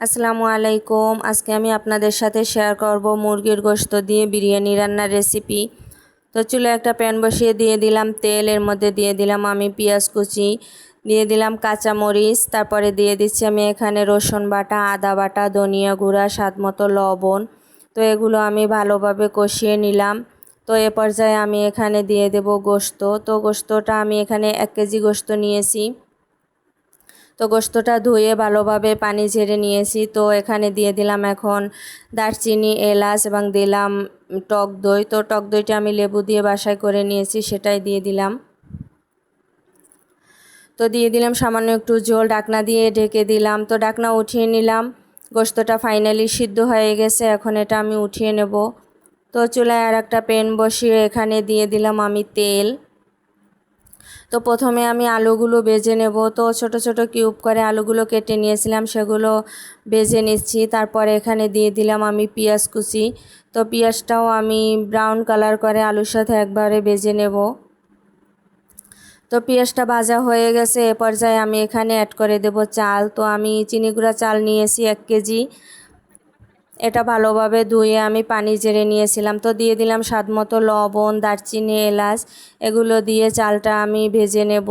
আসসালামু আলাইকুম। আজকে আমি আপনাদের সাথে শেয়ার করব মুরগির গোশত দিয়ে বিরিয়ানি রান্নার রেসিপি। তো চুলে একটা প্যান বসিয়ে দিয়ে দিলাম তেল, এর মধ্যে দিয়ে দিলাম আমি পেঁয়াজ কুচি, দিয়ে দিলাম কাঁচামরিচ, তারপরে দিয়ে দিচ্ছি আমি এখানে রসুন বাটা, আদা বাটা, ধনিয়া গুঁড়া, স্বাদ মতো লবণ। তো এগুলো আমি ভালোভাবে কষিয়ে নিলাম। তো এ পর্যায়ে আমি এখানে দিয়ে দেব গোশত। তো গোশতটা আমি এখানে 1 কেজি গোশত নিয়েছি। তো গোশতটা ধুয়ে ভালোভাবে পানি ঝেড়ে নিয়েছি। তো এখানে দিয়ে দিলাম এখন দারচিনি, এলাচ এবং দিলাম টক দই। তো টক দইটা আমি লেবু দিয়ে বাসায় করে নিয়েছি, সেটাই দিয়ে দিলাম। তো দিয়ে দিলাম সামান্য একটু ঝোল, ঢাকনা দিয়ে ঢেকে দিলাম। তো ঢাকনা উঠিয়ে নিলাম। গোশতটা ফাইনালি সিদ্ধ হয়ে গেছে, এখন এটা আমি উঠিয়ে নেব। তো চুলায় আর একটা প্যান বসিয়ে এখানে দিয়ে দিলাম আমি তেল। তো প্রথমে আমি আলুগুলো ভেজে নেব। তো ছোট ছোট কিউব করে আলুগুলো কেটে নিয়েছিলাম, সেগুলো ভেজে নিচ্ছি। তারপরে এখানে দিয়ে দিলাম আমি পেঁয়াজ কুচি। তো পেঁয়াজটাও আমি ব্রাউন কালার করে আলুর সাথে একবারে ভেজে নেব। তো পেঁয়াজটা ভাজা হয়ে গেছে, এ পর্যায়ে আমি এখানে অ্যাড করে দেব চাল। তো আমি চিনি গুঁড়া চাল নিয়েছি 1 কেজি। এটা ভালোভাবে ধুয়ে আমি পানি ঝেড়ে নিয়েছিলাম। তো দিয়ে দিলাম স্বাদ মতো লবণ, দারচিনি, এলাচ, এগুলো দিয়ে চালটা আমি ভেজে নেব।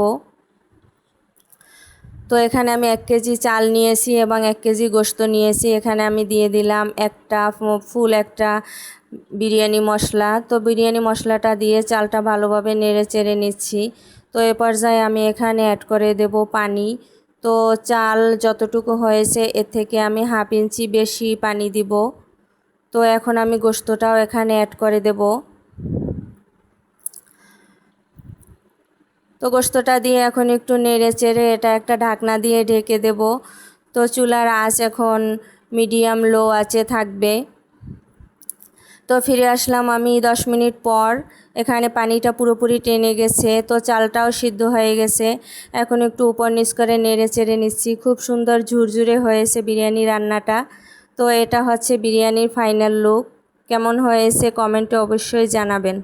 তো এখানে আমি 1 কেজি চাল নিয়েছি এবং 1 কেজি গোশত নিয়েছি। এখানে আমি দিয়ে দিলাম একটা বিরিয়ানি মশলা। তো বিরিয়ানি মশলাটা দিয়ে চালটা ভালোভাবে নেড়ে চেড়ে নিচ্ছি। তো এ পর্যায়ে আমি এখানে অ্যাড করে দেব পানি। তো চাল যতটুকু হয়েছে এর থেকে আমি 1/2 ইঞ্চি বেশি পানি দিব। তো এখন আমি গোশতটাও এখানে অ্যাড করে দেব। তো গোশতটা দিয়ে এখন একটু নেড়ে চেড়ে এটা একটা ঢাকনা দিয়ে ঢেকে দেব। তো চুলার আঁচ এখন মিডিয়াম লো আঁচে থাকবে। তো ফিরে আসলাম আমি 10 মিনিট পর। এখানে পানিটা পুরোপুরি টেনে গেছে, তো চালটাও সিদ্ধ হয়ে গেছে। এখন একটু উপর নিচ করে নেড়ে চেড়ে নিচ্ছি। খুব সুন্দর ঝুরঝুরে হয়েছে বিরিয়ানি রান্নাটা। তো এটা হচ্ছে বিরিয়ানির ফাইনাল লুক। কেমন হয়েছে কমেন্টে অবশ্যই জানাবেন।